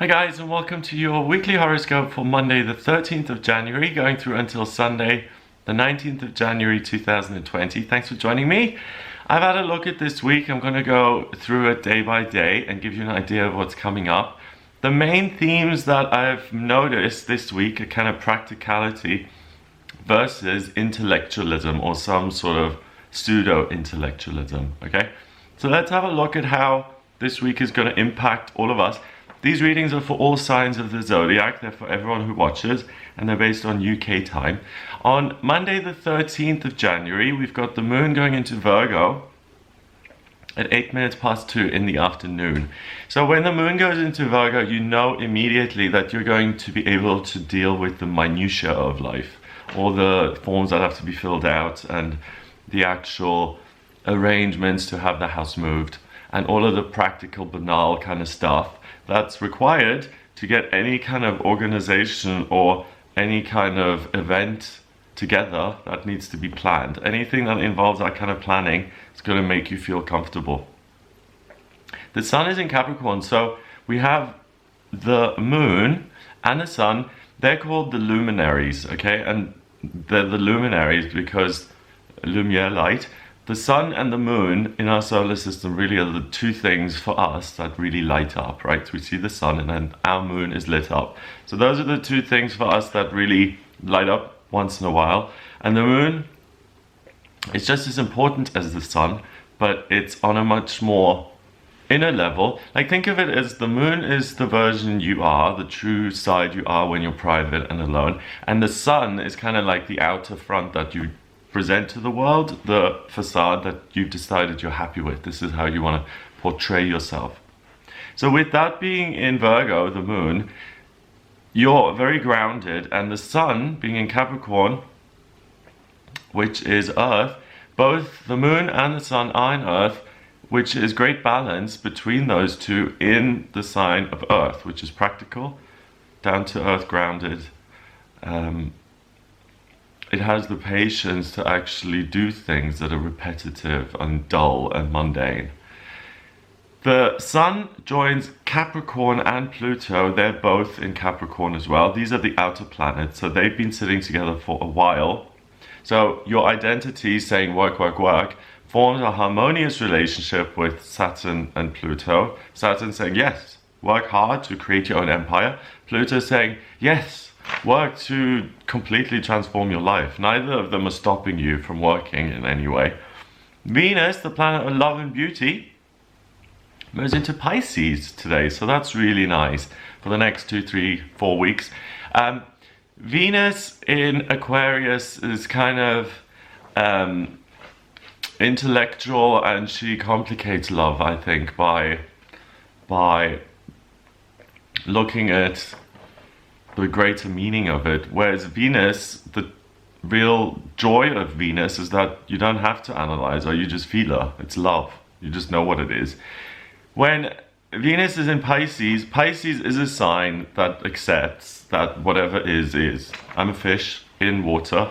Hi guys, and welcome to your weekly horoscope for Monday the 13th of January, going through until Sunday the 19th of January 2020. Thanks for joining me. I've had a look at this week. I'm going to go through it day by day and give you an idea of what's coming up. The main themes that I've noticed this week are kind of practicality versus intellectualism, or some sort of pseudo-intellectualism, okay? So let's have a look at how this week is going to impact all of us. These readings are for all signs of the zodiac. They're for everyone who watches, and they're based on UK time. On Monday the 13th of January, we've got the moon going into Virgo at 8 minutes past 2 in the afternoon. So when the moon goes into Virgo, you know immediately that you're going to be able to deal with the minutiae of life, all the forms that have to be filled out and the actual arrangements to have the house moved and all of the practical, banal kind of stuff that's required to get any kind of organization or any kind of event together that needs to be planned. Anything that involves that kind of planning is going to make you feel comfortable. The sun is in Capricorn, so we have the moon and the sun. They're called the luminaries, okay? And they're the luminaries because lumiere, light. The sun and the moon in our solar system really are the two things for us that really light up, right? We see the sun and then our moon is lit up. So those are the two things for us that really light up once in a while. And the moon is just as important as the sun, but it's on a much more inner level. Like, think of it as the moon is the version you are, the true side you are when you're private and alone. And the sun is kind of like the outer front that you present to the world, the facade that you've decided you're happy with. This is how you want to portray yourself. So with that being in Virgo, the moon, you're very grounded, and the sun being in Capricorn, which is earth, both the moon and the sun are in earth, which is great balance between those two in the sign of earth, which is practical, down to earth, grounded. It has the patience to actually do things that are repetitive and dull and mundane. The sun joins Capricorn and Pluto. They're both in Capricorn as well. These are the outer planets, so they've been sitting together for a while. So your identity, saying work, work, work, forms a harmonious relationship with Saturn and Pluto. Saturn saying, yes, work hard to create your own empire. Pluto saying, yes, work to completely transform your life. Neither of them are stopping you from working in any way. Venus, the planet of love and beauty, moves into Pisces today, so that's really nice for the next 2, 3, 4 weeks. Venus in Aquarius is kind of intellectual, and she complicates love, I think, by looking at the greater meaning of it. Whereas Venus, the real joy of Venus is that you don't have to analyze, or you just feel her. It's love. You just know what it is. When Venus is in Pisces, Pisces is a sign that accepts that whatever is. I'm a fish in water.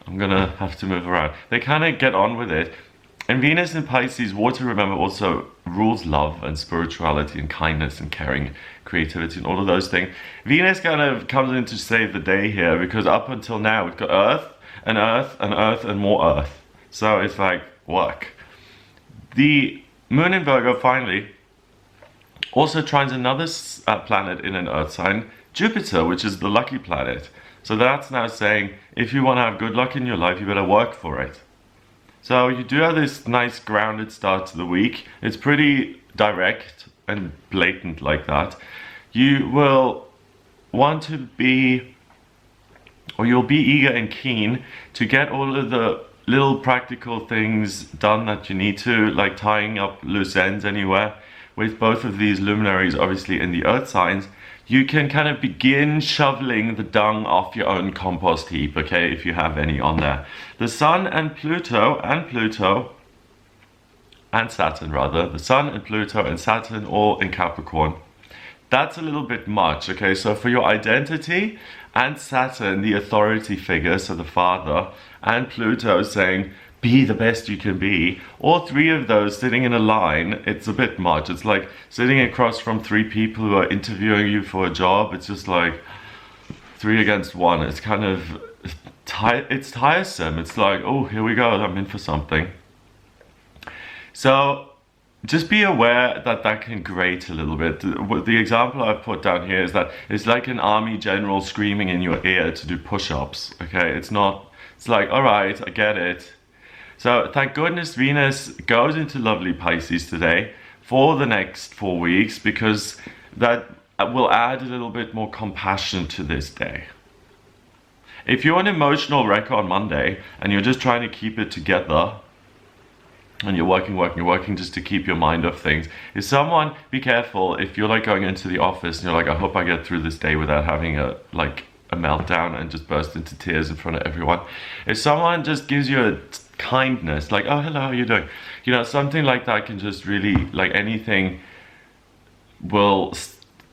I'm gonna have to move around. They kind of get on with it. And Venus in Pisces, water, remember, also rules love and spirituality and kindness and caring, creativity and all of those things. Venus kind of comes in to save the day here, because up until now we've got Earth and Earth and Earth and more Earth. So it's like work. The moon in Virgo finally also trines another planet in an Earth sign, Jupiter, which is the lucky planet. So that's now saying, if you want to have good luck in your life, you better work for it. So you do have this nice grounded start to the week. It's pretty direct and blatant like that. You will want to be, or you'll be eager and keen to get all of the little practical things done that you need to, like tying up loose ends anywhere. With both of these luminaries obviously in the earth signs, you can kind of begin shoveling the dung off your own compost heap, okay, if you have any on there. The sun and Pluto and Saturn rather, the sun and Pluto and Saturn all in Capricorn. That's a little bit much, okay? So for your identity, and Saturn, the authority figure, so the father, and Pluto saying, be the best you can be. All three of those sitting in a line, it's a bit much. It's like sitting across from three people who are interviewing you for a job. It's just like 3 against 1. It's kind of it's tiresome. It's like, oh, here we go, I'm in for something. So just be aware that that can grate a little bit. The example I've put down here is that it's like an army general screaming in your ear to do push-ups. Okay, it's like, all right, I get it. So thank goodness Venus goes into lovely Pisces today for the next 4 weeks, because that will add a little bit more compassion to this day. If you're an emotional wreck on Monday and you're just trying to keep it together, and you're working just to keep your mind off things, be careful if you're like going into the office and you're like, I hope I get through this day without having a meltdown and just burst into tears in front of everyone. If someone just gives you a kindness, like, oh, hello, how are you doing? You know, something like that can just really, like, anything will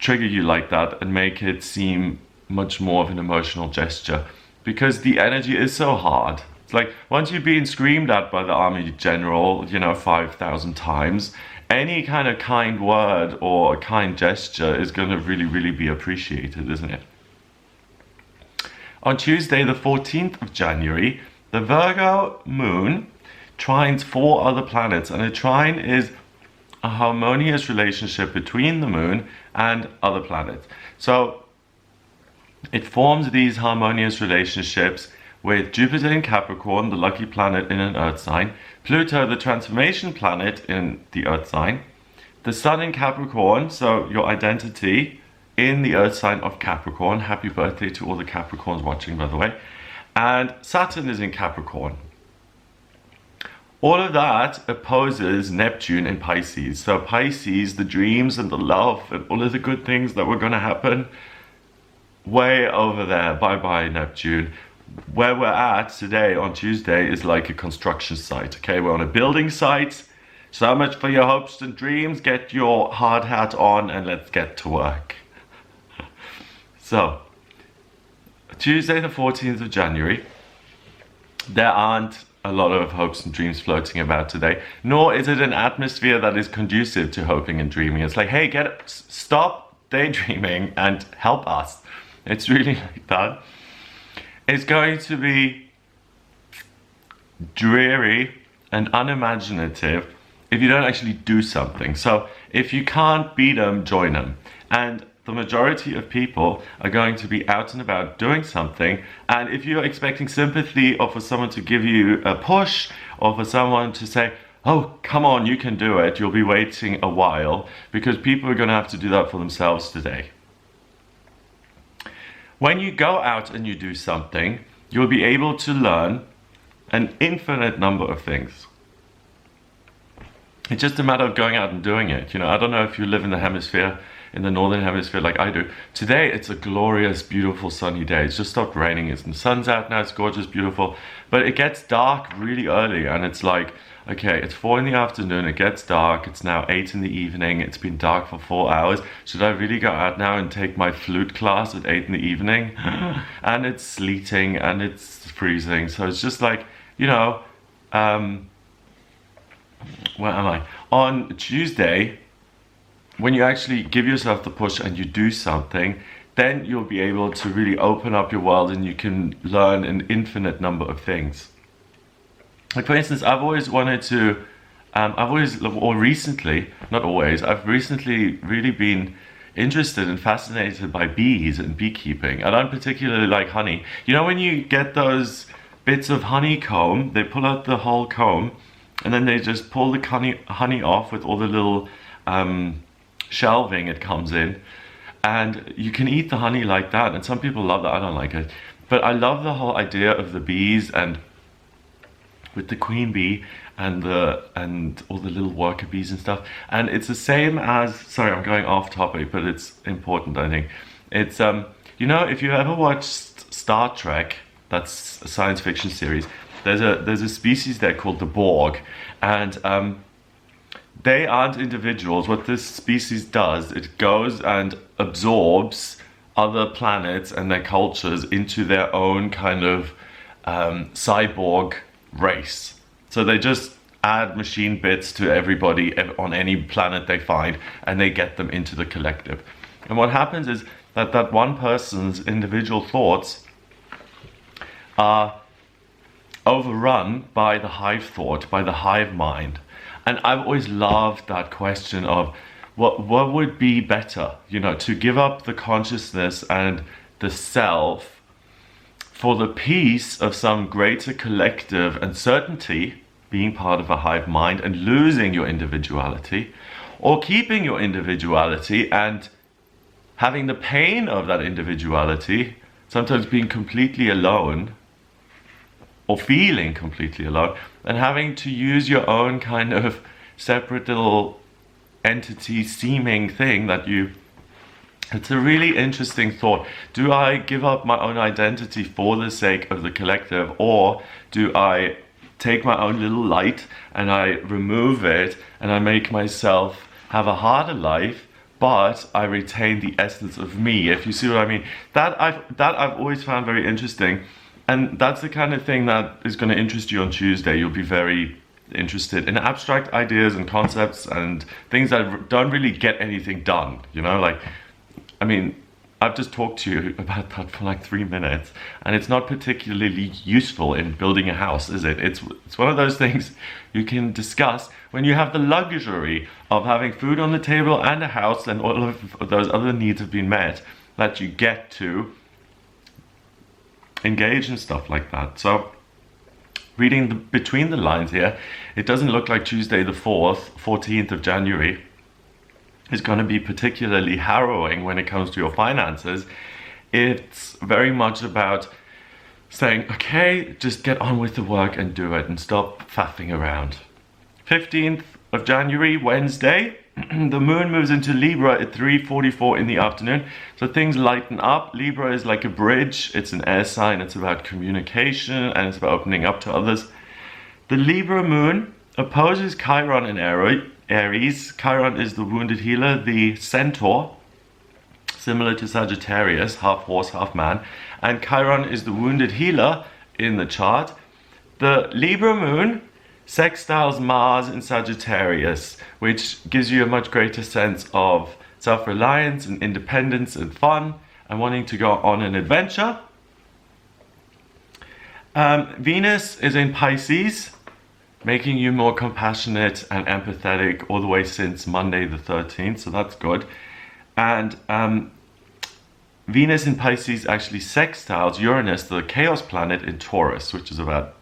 trigger you like that and make it seem much more of an emotional gesture, because the energy is so hard. It's like, once you've been screamed at by the army general, 5,000 times, any kind of kind word or a kind gesture is going to really, really be appreciated, isn't it? On Tuesday, the 14th of January, the Virgo moon trines 4 other planets, and a trine is a harmonious relationship between the moon and other planets. So it forms these harmonious relationships with Jupiter in Capricorn, the lucky planet in an earth sign, Pluto, the transformation planet in the earth sign, the sun in Capricorn, so your identity in the earth sign of Capricorn. Happy birthday to all the Capricorns watching, by the way. And Saturn is in Capricorn. All of that opposes Neptune in Pisces. So Pisces, the dreams and the love and all of the good things that were going to happen, way over there. Bye-bye, Neptune. Where we're at today on Tuesday is like a construction site. Okay, we're on a building site. So much for your hopes and dreams. Get your hard hat on and let's get to work. So, Tuesday the 14th of January, there aren't a lot of hopes and dreams floating about today, nor is it an atmosphere that is conducive to hoping and dreaming. It's like, hey, stop daydreaming and help us. It's really like that. It's going to be dreary and unimaginative if you don't actually do something. So if you can't beat them, join them. And the majority of people are going to be out and about doing something. And if you're expecting sympathy, or for someone to give you a push, or for someone to say, oh, come on, you can do it, you'll be waiting a while, because people are going to have to do that for themselves today. When you go out and you do something, you'll be able to learn an infinite number of things. It's just a matter of going out and doing it. I don't know if you live in the northern hemisphere like I do. Today it's a glorious, beautiful sunny day. It's just stopped raining. The sun's out now, it's gorgeous, beautiful. But it gets dark really early, and it's like, okay, it's 4 in the afternoon, it gets dark, it's now 8 in the evening, it's been dark for 4 hours. Should I really go out now and take my flute class at 8 in the evening? And it's sleeting and it's freezing. So it's just like, where am I? On Tuesday, when you actually give yourself the push and you do something, then you'll be able to really open up your world and you can learn an infinite number of things. Like, for instance, I've recently really been interested and fascinated by bees and beekeeping. I don't particularly like honey. When you get those bits of honeycomb, they pull out the whole comb and then they just pull the honey off with all the little shelving it comes in, and you can eat the honey like that, and some people love that. I don't like it, but I love the whole idea of the bees, and with the queen bee and all the little worker bees and stuff. And it's the same as, sorry, I'm going off topic, but it's important, I think. It's if you ever watched Star Trek, that's a science fiction series, there's a species there called the Borg, and they aren't individuals. What this species does, it goes and absorbs other planets and their cultures into their own kind of cyborg race. So they just add machine bits to everybody on any planet they find, and they get them into the collective. And what happens is that one person's individual thoughts are overrun by the hive thought, by the hive mind. And I've always loved that question of what would be better, to give up the consciousness and the self for the peace of some greater collective and certainty, being part of a hive mind and losing your individuality, or keeping your individuality and having the pain of that individuality, sometimes being completely alone or feeling completely alone, and having to use your own kind of separate little entity seeming thing that it's a really interesting thought. Do I give up my own identity for the sake of the collective, or do I take my own little light and I remove it and I make myself have a harder life, but I retain the essence of me, if you see what I mean? That I've always found very interesting, and that's the kind of thing that is going to interest you on Tuesday. You'll be very interested in abstract ideas and concepts and things that don't really get anything done, I've just talked to you about that for like 3 minutes, and it's not particularly useful in building a house, is it? It's one of those things you can discuss when you have the luxury of having food on the table and a house, and all of those other needs have been met, that you get to engage in stuff like that. So reading between the lines here, it doesn't look like Tuesday the 14th of January is going to be particularly harrowing when it comes to your finances. It's very much about saying, okay, just get on with the work and do it and stop faffing around. 15th of January, Wednesday, the moon moves into Libra at 3:44 in the afternoon. So things lighten up. Libra is like a bridge. It's an air sign. It's about communication and it's about opening up to others. The Libra moon opposes Chiron in Aries. Chiron is the wounded healer, the centaur, similar to Sagittarius, half horse, half man. And Chiron is the wounded healer in the chart. The Libra moon sextiles Mars in Sagittarius, which gives you a much greater sense of self-reliance and independence and fun and wanting to go on an adventure. Venus is in Pisces, making you more compassionate and empathetic all the way since Monday the 13th, so that's good. And Venus in Pisces actually sextiles Uranus, the chaos planet, in Taurus, which is about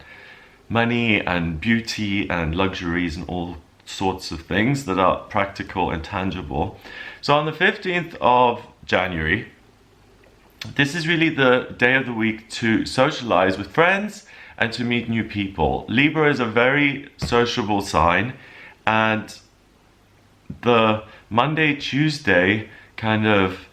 money and beauty and luxuries and all sorts of things that are practical and tangible. So on the 15th of January, this is really the day of the week to socialize with friends and to meet new people. Libra is a very sociable sign, and the Monday, Tuesday kind of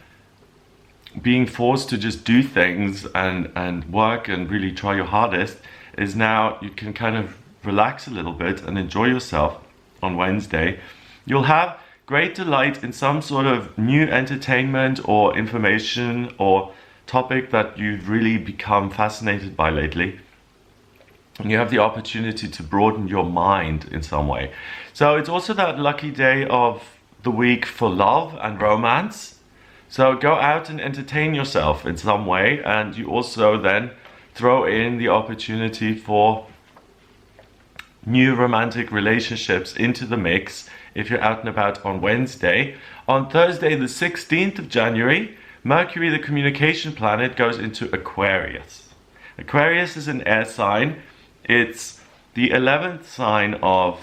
being forced to just do things and work and really try your hardest is now you can kind of relax a little bit and enjoy yourself on Wednesday. You'll have great delight in some sort of new entertainment or information or topic that you've really become fascinated by lately. And you have the opportunity to broaden your mind in some way. So it's also that lucky day of the week for love and romance. So go out and entertain yourself in some way, and you also then throw in the opportunity for new romantic relationships into the mix if you're out and about on Wednesday. On Thursday, the 16th of January, Mercury, the communication planet, goes into Aquarius. Aquarius is an air sign. It's the 11th sign of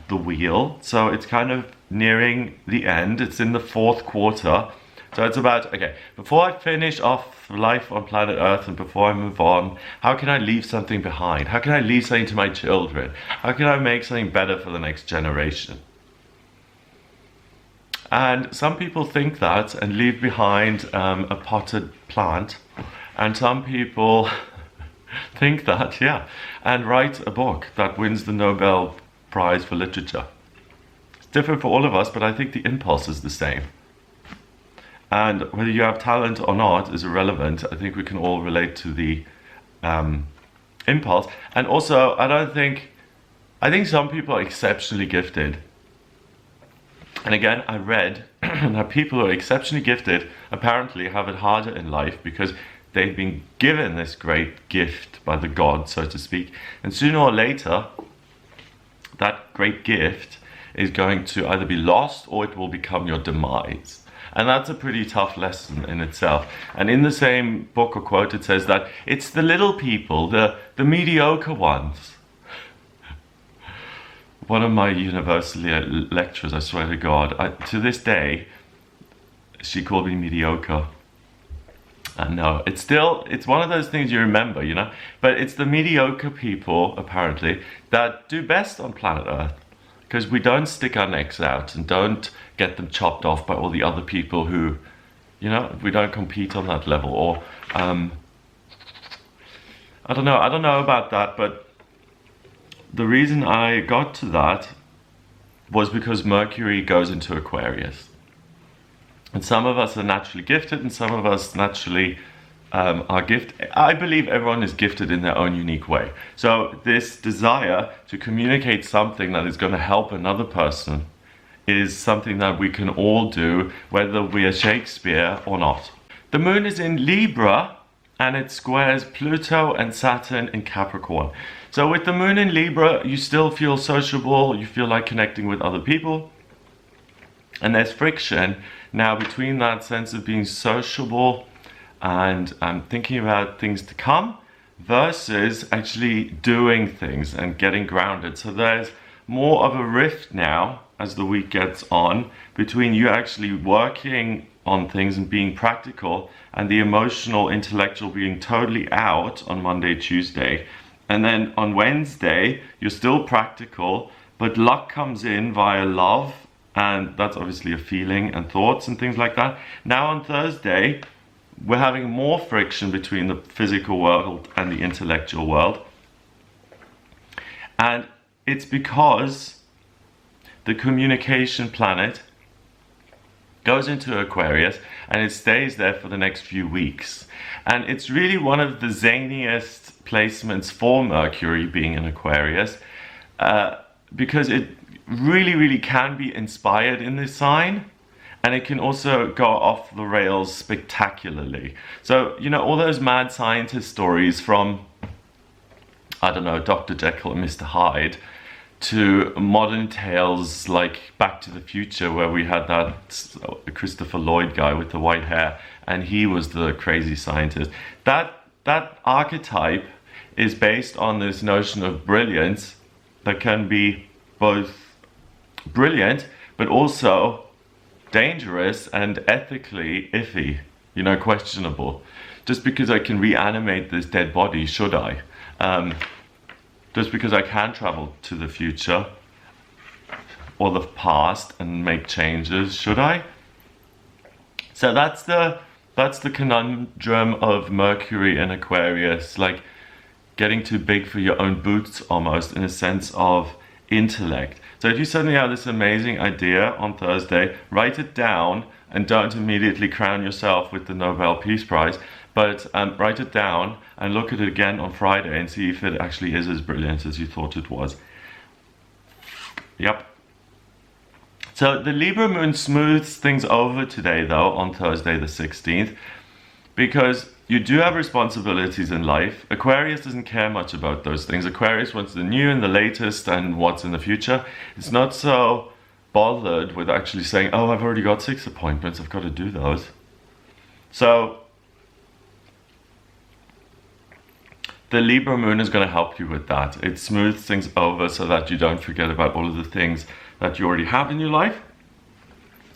the wheel, so it's kind of nearing the end. It's in the 4th quarter. So it's about, okay, before I finish off life on planet Earth and before I move on, how can I leave something behind? How can I leave something to my children? How can I make something better for the next generation? And some people think that and leave behind a potted plant. And some people think that, yeah, and write a book that wins the Nobel Prize for Literature. It's different for all of us, but I think the impulse is the same. And whether you have talent or not is irrelevant. I think we can all relate to the impulse. And also, I don't think I think some people are exceptionally gifted. And again, I read that people who are exceptionally gifted apparently have it harder in life because they've been given this great gift by the gods, so to speak. And sooner or later, that great gift is going to either be lost or it will become your demise. And that's a pretty tough lesson in itself. And in the same book or quote, it says that it's the little people, the mediocre ones. One of my university lecturers, I swear to God, to this day, she called me mediocre. And no, it's one of those things you remember, you know? But it's the mediocre people, apparently, that do best on planet Earth. Because we don't stick our necks out and don't get them chopped off by all the other people who, you know, we don't compete on that level. Or, I don't know about that, but the reason I got to that was because Mercury goes into Aquarius. And some of us are naturally gifted and some of us naturally are gifted. I believe everyone is gifted in their own unique way. So this desire to communicate something that is going to help another person is something that we can all do, whether we are Shakespeare or not. The moon is in Libra and it squares Pluto and Saturn in Capricorn. So with the moon in Libra, you still feel sociable, you feel like connecting with other people. And there's friction now between that sense of being sociable and thinking about things to come versus actually doing things and getting grounded. So there's more of a rift now as the week gets on between you actually working on things and being practical and the emotional, intellectual being totally out on Monday, Tuesday. And then on Wednesday, you're still practical, but luck comes in via love. And that's obviously a feeling and thoughts and things like that. Now on Thursday, we're having more friction between the physical world and the intellectual world. And it's because the communication planet goes into Aquarius and it stays there for the next few weeks. And it's really one of the zaniest placements for Mercury being in Aquarius because it really can be inspired in this sign, and it can also go off the rails spectacularly. So, you know, all those mad scientist stories from, I don't know, Dr. Jekyll and Mr. Hyde, to modern tales like Back to the Future, where we had that Christopher Lloyd guy with the white hair, and he was the crazy scientist. That archetype is based on this notion of brilliance that can be both brilliant, but also dangerous and ethically iffy, you know, questionable. Just because I can reanimate this dead body, should I? Just because I can travel to the future or the past and make changes, should I? So that's the conundrum of Mercury in Aquarius, like getting too big for your own boots almost, in a sense of intellect. So if you suddenly have this amazing idea on Thursday, write it down and don't immediately crown yourself with the Nobel Peace Prize, but write it down and look at it again on Friday and see if it actually is as brilliant as you thought it was. Yep. So the Libra moon smooths things over today though, on Thursday the 16th, because you do have responsibilities in life. Aquarius doesn't care much about those things. Aquarius wants the new and the latest and what's in the future. It's not so bothered with actually saying, oh, I've already got 6 appointments, I've got to do those. So the Libra moon is going to help you with that. It smooths things over so that you don't forget about all of the things that you already have in your life,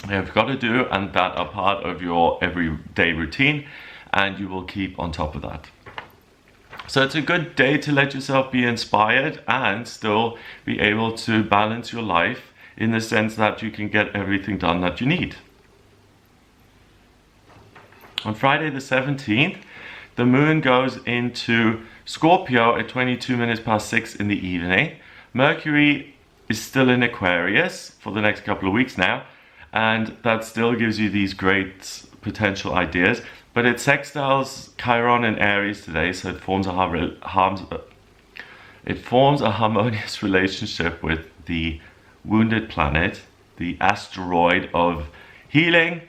you've got to do, and that are part of your everyday routine, and you will keep on top of that. So it's a good day to let yourself be inspired and still be able to balance your life in the sense that you can get everything done that you need. On Friday the 17th, the moon goes into Scorpio at 22 minutes past 6 in the evening. Mercury is still in Aquarius for the next couple of weeks now, and that still gives you these great potential ideas. But it sextiles Chiron in Aries today, so it forms a it forms a harmonious relationship with the wounded planet, the asteroid of healing.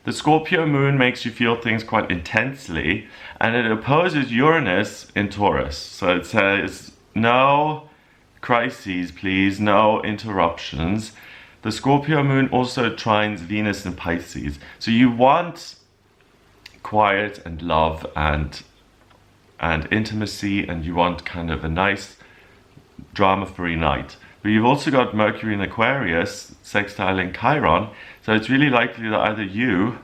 The Scorpio moon makes you feel things quite intensely, and it opposes Uranus in Taurus. So it says, no crises, please, no interruptions. The Scorpio moon also trines Venus in Pisces. So you want quiet and love and intimacy, and you want kind of a nice drama-free night. But you've also got Mercury in Aquarius sextiling Chiron, so it's really likely that either you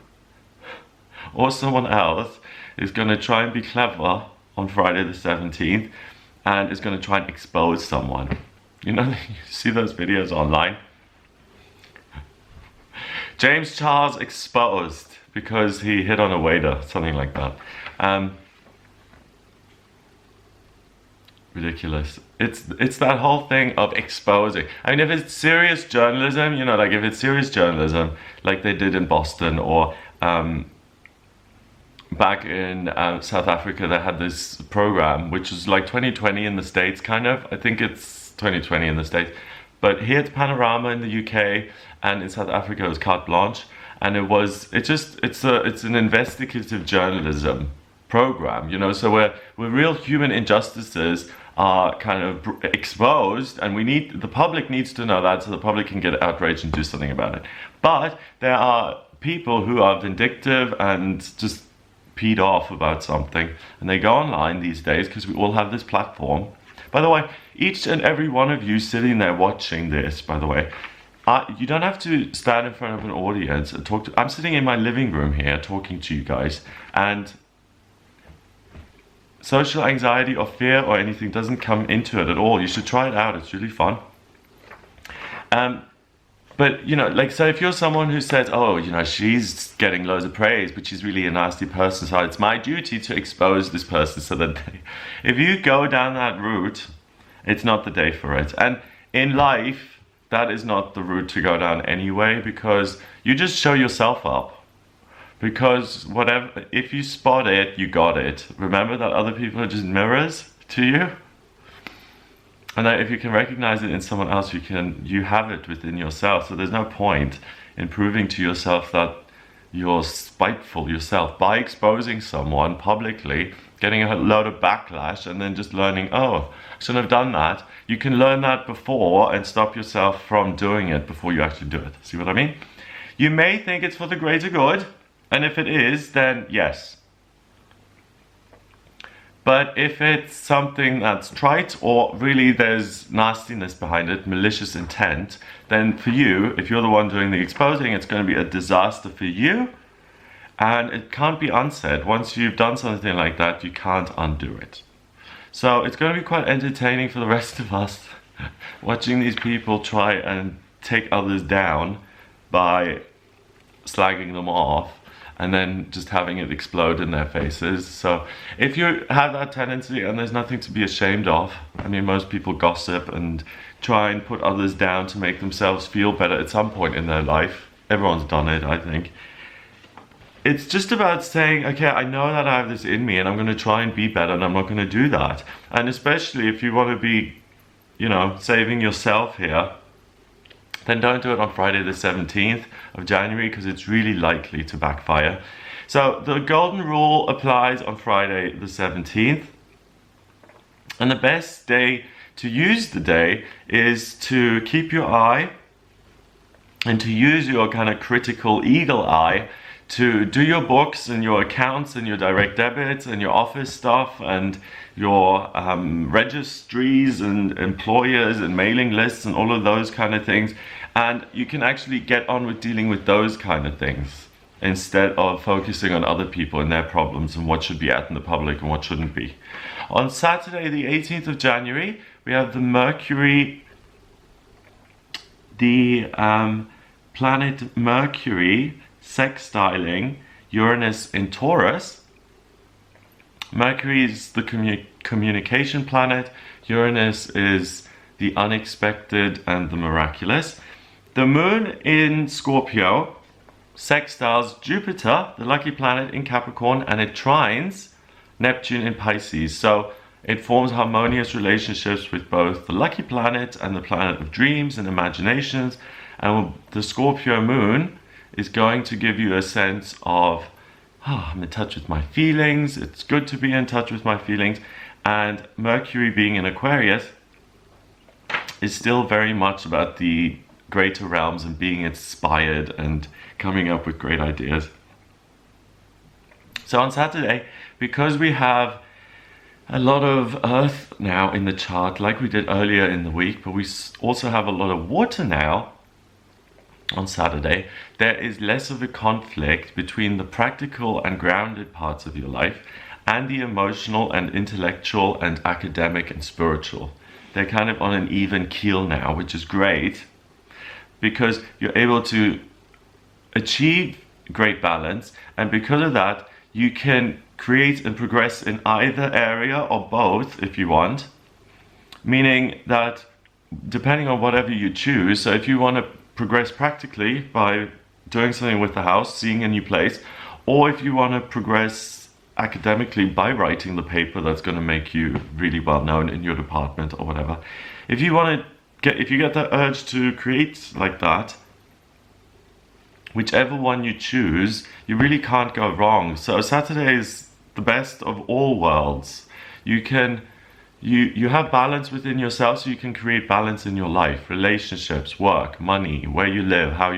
or someone else is going to try and be clever on Friday the 17th and is going to try and expose someone. You know, you see those videos online? James Charles exposed because he hit on a waiter, something like that. Ridiculous. It's that whole thing of exposing. I mean, if it's serious journalism, you know, like if it's serious journalism, like they did in Boston, or back in South Africa, they had this program which was like 2020 in the States, kind of. I think it's 2020 in the States, but here it's Panorama in the UK, and in South Africa it was Carte Blanche, and it's an investigative journalism program, you know, so where real human injustices are kind of exposed, and the public needs to know that, so the public can get outraged and do something about it. But there are people who are vindictive and just peed off about something, and they go online these days because we all have this platform. By the way, each and every one of you sitting there watching this, by the way, you don't have to stand in front of an audience and talk to. I'm sitting in my living room here talking to you guys, and social anxiety or fear or anything doesn't come into it at all. You should try it out. It's really fun. But, you know, like, so if you're someone who says, oh, you know, she's getting loads of praise, but she's really a nasty person, so it's my duty to expose this person, so that if you go down that route, it's not the day for it. And in life, that is not the route to go down anyway, because you just show yourself up. Because whatever, if you spot it, you got it. Remember that other people are just mirrors to you. And that if you can recognize it in someone else, you have it within yourself. So there's no point in proving to yourself that you're spiteful yourself by exposing someone publicly, getting a load of backlash, and then just learning, oh, I shouldn't have done that. You can learn that before and stop yourself from doing it before you actually do it. See what I mean? You may think it's for the greater good. And if it is, then yes. But if it's something that's trite, or really there's nastiness behind it, malicious intent, then for you, if you're the one doing the exposing, it's going to be a disaster for you. And it can't be unsaid. Once you've done something like that, you can't undo it. So it's going to be quite entertaining for the rest of us watching these people try and take others down by slagging them off, and then just having it explode in their faces. So if you have that tendency, and there's nothing to be ashamed of, I mean, most people gossip and try and put others down to make themselves feel better at some point in their life. Everyone's done it, I think. It's just about saying, okay, I know that I have this in me, and I'm going to try and be better, and I'm not going to do that. And especially if you want to be, you know, saving yourself here, then don't do it on Friday the 17th of January, because it's really likely to backfire. So the golden rule applies on Friday the 17th. And the best day to use the day is to keep your eye and to use your kind of critical eagle eye to do your books and your accounts and your direct debits and your office stuff and your registries and employers and mailing lists and all of those kind of things. And you can actually get on with dealing with those kind of things instead of focusing on other people and their problems and what should be out in the public and what shouldn't be. On Saturday, the 18th of January, we have the Mercury, the planet Mercury sextiling Uranus in Taurus. Mercury is the communication planet. Uranus is the unexpected and the miraculous. The moon in Scorpio sextiles Jupiter, the lucky planet, in Capricorn, and it trines Neptune in Pisces. So It forms harmonious relationships with both the lucky planet and the planet of dreams and imaginations. And the Scorpio moon is going to give you a sense of, I'm in touch with my feelings. It's good to be in touch with my feelings. And Mercury being in Aquarius is still very much about the greater realms and being inspired and coming up with great ideas. So on Saturday, because we have a lot of earth now in the chart, like we did earlier in the week, but we also have a lot of water now on Saturday, there is less of a conflict between the practical and grounded parts of your life and the emotional and intellectual and academic and spiritual. They're kind of on an even keel now, which is great because you're able to achieve great balance, and because of that you can create and progress in either area or both if you want, meaning that depending on whatever you choose, so if you want to progress practically by doing something with the house, seeing a new place, or if you want to progress academically by writing the paper that's going to make you really well known in your department or whatever, if you get that urge to create like that, whichever one you choose, you really can't go wrong. So Saturday is the best of all worlds. You have balance within yourself, so you can create balance in your life, relationships, work, money, where you live, how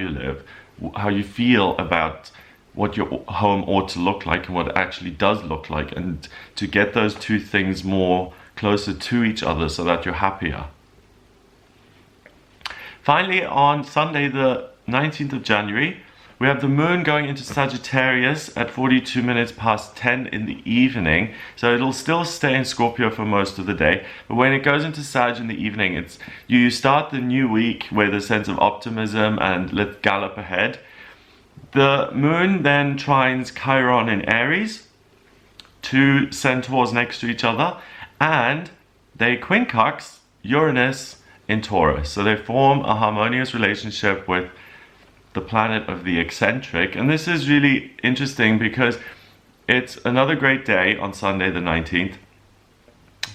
you feel about what your home ought to look like and what it actually does look like, and to get those two things more closer to each other so that you're happier. Finally, on Sunday the 19th of January, we have the moon going into Sagittarius at 42 minutes past 10 in the evening. So it'll still stay in Scorpio for most of the day. But when it goes into Sag in the evening, you start the new week with a sense of optimism and let's gallop ahead. The moon then trines Chiron in Aries, two centaurs next to each other, and they quincux Uranus in Taurus. So they form a harmonious relationship with the planet of the eccentric. And this is really interesting because it's another great day on Sunday the 19th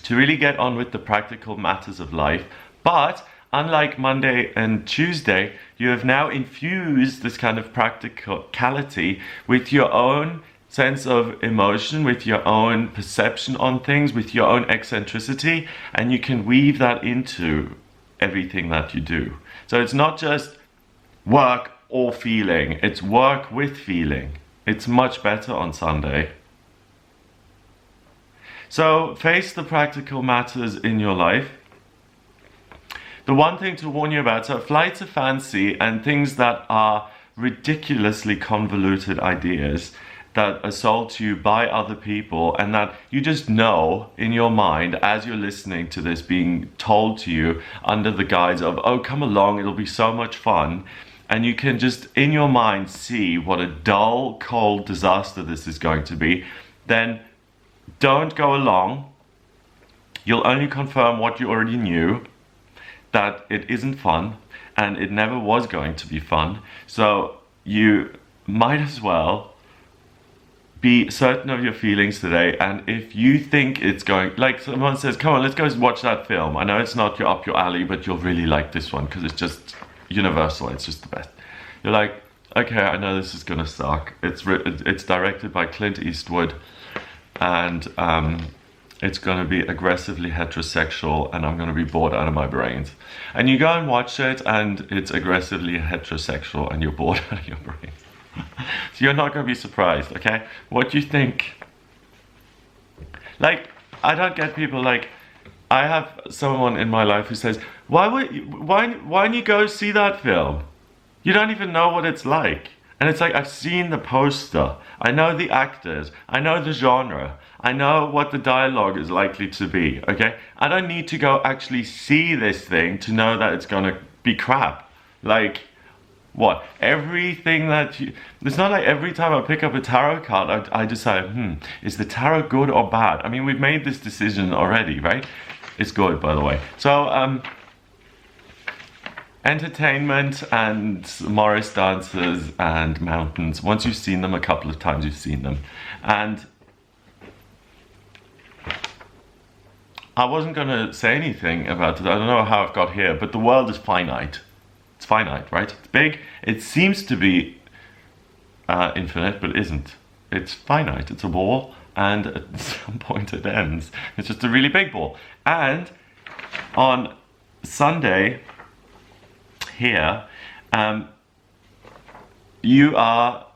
to really get on with the practical matters of life. But unlike Monday and Tuesday, you have now infused this kind of practicality with your own sense of emotion, with your own perception on things, with your own eccentricity, and you can weave that into everything that you do. So it's not just work or feeling, it's work with feeling. It's much better on Sunday. So face the practical matters in your life. The one thing to warn you about, so flights of fancy and things that are ridiculously convoluted ideas that are sold to you by other people, and that you just know in your mind as you're listening to this being told to you under the guise of, oh, come along, it'll be so much fun. And you can just in your mind see what a dull, cold disaster this is going to be, then don't go along. You'll only confirm what you already knew, that it isn't fun and it never was going to be fun. So you might as well be certain of your feelings today. And if you think it's going, like someone says, come on, let's go watch that film. I know it's not up your alley, but you'll really like this one because it's just universal, it's just the best. You're like, okay, I know this is gonna suck. It's directed by Clint Eastwood, and it's gonna be aggressively heterosexual, and I'm gonna be bored out of my brains. And you go and watch it, and it's aggressively heterosexual, and you're bored out of your brains. So you're not gonna be surprised, okay? What you think? Like, I don't get people like, I have someone in my life who says, why don't you go see that film? You don't even know what it's like. And it's like, I've seen the poster. I know the actors. I know the genre. I know what the dialogue is likely to be, okay? I don't need to go actually see this thing to know that it's gonna be crap. Like, what? Everything that you... It's not like every time I pick up a tarot card, I decide, is the tarot good or bad? I mean, we've made this decision already, right? It's good, by the way. So, entertainment and Morris dancers and mountains. Once you've seen them a couple of times, you've seen them. And I wasn't going to say anything about it. I don't know how I've got here, but the world is finite. It's finite, right? It's big. It seems to be infinite, but it isn't. It's finite. It's a ball, and at some point it ends. It's just a really big ball. And on Sunday here, you are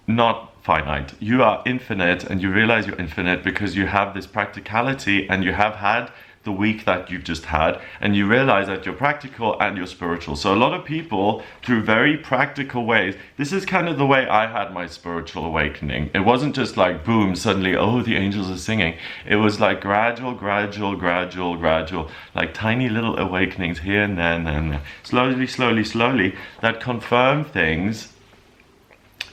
not finite. You are infinite, and you realize you're infinite because you have this practicality, and you have had the week that you've just had, and you realize that you're practical and you're spiritual. So a lot of people, through very practical ways, this is kind of the way I had my spiritual awakening. It wasn't just like boom, suddenly, oh, the angels are singing. It was like gradual, like tiny little awakenings here and there and then, slowly, that confirm things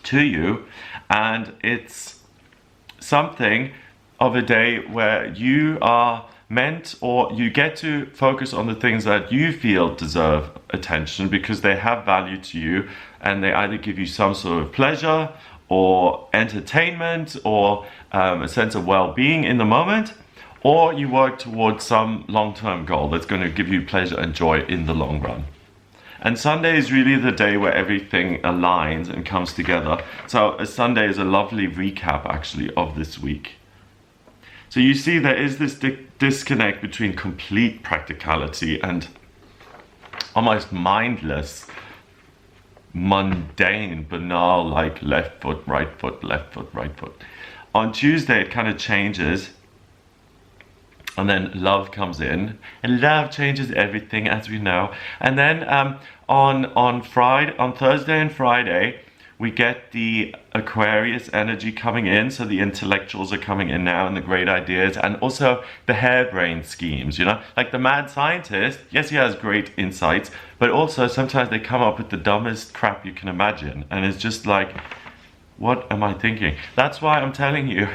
to you. And it's something of a day where you are meant, or you get to focus on the things that you feel deserve attention because they have value to you, and they either give you some sort of pleasure or entertainment or a sense of well-being in the moment, or you work towards some long-term goal that's going to give you pleasure and joy in the long run. And Sunday is really the day where everything aligns and comes together. So a Sunday is a lovely recap actually of this week. So you see there is this disconnect between complete practicality and almost mindless, mundane, banal, like left foot, right foot, left foot, right foot. On Tuesday it kind of changes, and then love comes in, and love changes everything, as we know. And then on Thursday and Friday, we get the Aquarius energy coming in, so the intellectuals are coming in now, and the great ideas, and also the harebrained schemes, you know? Like the mad scientist, yes, he has great insights, but also sometimes they come up with the dumbest crap you can imagine, and it's just like, what am I thinking? That's why I'm telling you,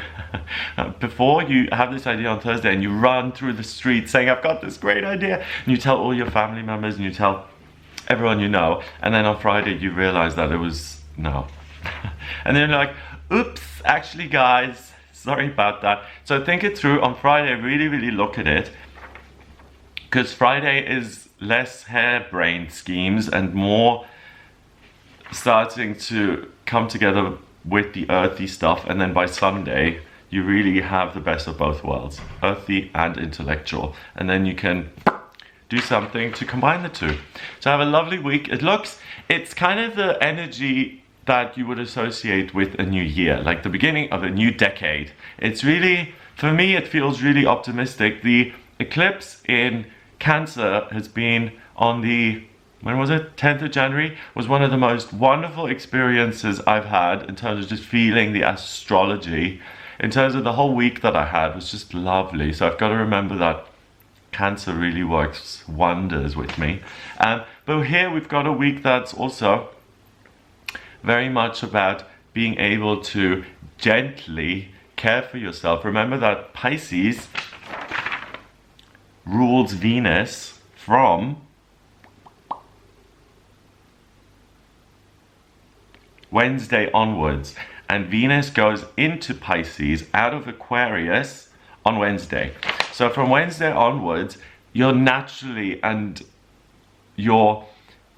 before you have this idea on Thursday and you run through the streets saying, I've got this great idea, and you tell all your family members and you tell everyone you know, and then on Friday you realize that it was no. And then you're like, oops, actually guys, sorry about that. So think it through on Friday, really look at it, because Friday is less harebrained schemes and more starting to come together with the earthy stuff, and then by Sunday you really have the best of both worlds, earthy and intellectual, and then you can do something to combine the two. So have a lovely week. It's kind of the energy that you would associate with a new year, like the beginning of a new decade. It's really, for me, it feels really optimistic. The eclipse in Cancer has been on the, when was it? 10th of January, was one of the most wonderful experiences I've had in terms of just feeling the astrology. In terms of the whole week that I had was just lovely. So I've got to remember that Cancer really works wonders with me. But here we've got a week that's also very much about being able to gently care for yourself. Remember that Pisces rules Venus from Wednesday onwards, and Venus goes into Pisces out of Aquarius on Wednesday. So from Wednesday onwards, you're naturally, and you're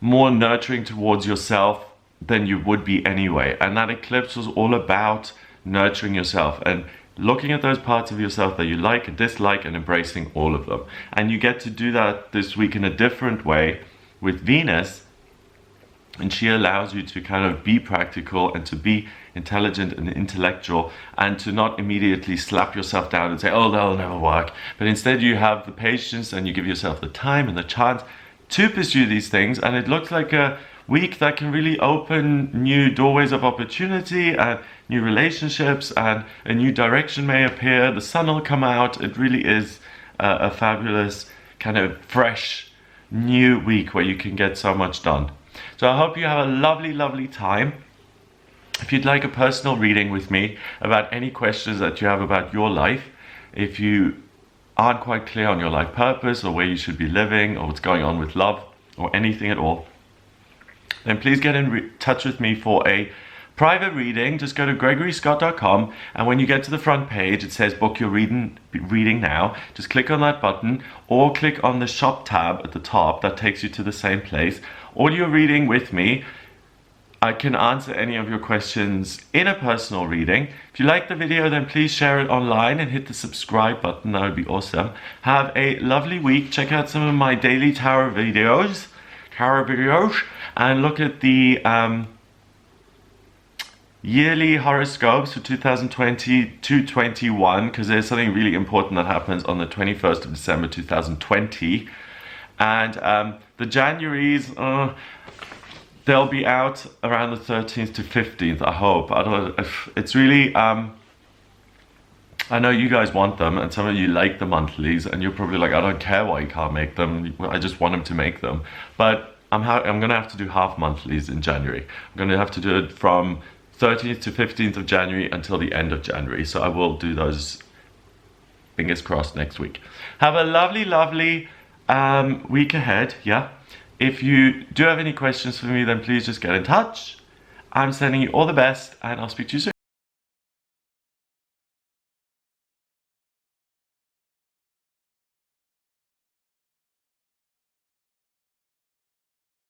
more nurturing towards yourself than you would be anyway. And that eclipse was all about nurturing yourself and looking at those parts of yourself that you like and dislike and embracing all of them. And you get to do that this week in a different way with Venus, and she allows you to kind of be practical and to be intelligent and intellectual, and to not immediately slap yourself down and say, oh, that'll never work. But instead you have the patience and you give yourself the time and the chance to pursue these things. And it looks like a week that can really open new doorways of opportunity and new relationships, and a new direction may appear. The sun will come out. It really is a fabulous kind of fresh new week where you can get so much done. So I hope you have a lovely time. If you'd like a personal reading with me about any questions that you have about your life, if you aren't quite clear on your life purpose or where you should be living or what's going on with love or anything at all, then please get in touch with me for a private reading, just go to gregoryscott.com, and when you get to the front page, it says book your reading now. Just click on that button or click on the shop tab at the top. That takes you to the same place. Audio reading with me. I can answer any of your questions in a personal reading. If you like the video, then please share it online and hit the subscribe button. That would be awesome. Have a lovely week. Check out some of my daily tarot videos, and look at the yearly horoscopes for 2020-21, because there's something really important that happens on the 21st of December 2020. And the Januaries, they'll be out around the 13th to 15th, I hope. I don't know if it's really, I know you guys want them, and some of you like the monthlies, and you're probably like, I don't care why you can't make them. I just want them to make them. But I'm gonna have to do half monthlies in January. I'm gonna have to do it from 13th to 15th of January until the end of January. So I will do those, fingers crossed, next week. Have a lovely, lovely week ahead, yeah? If you do have any questions for me, then please just get in touch. I'm sending you all the best, and I'll speak to you soon.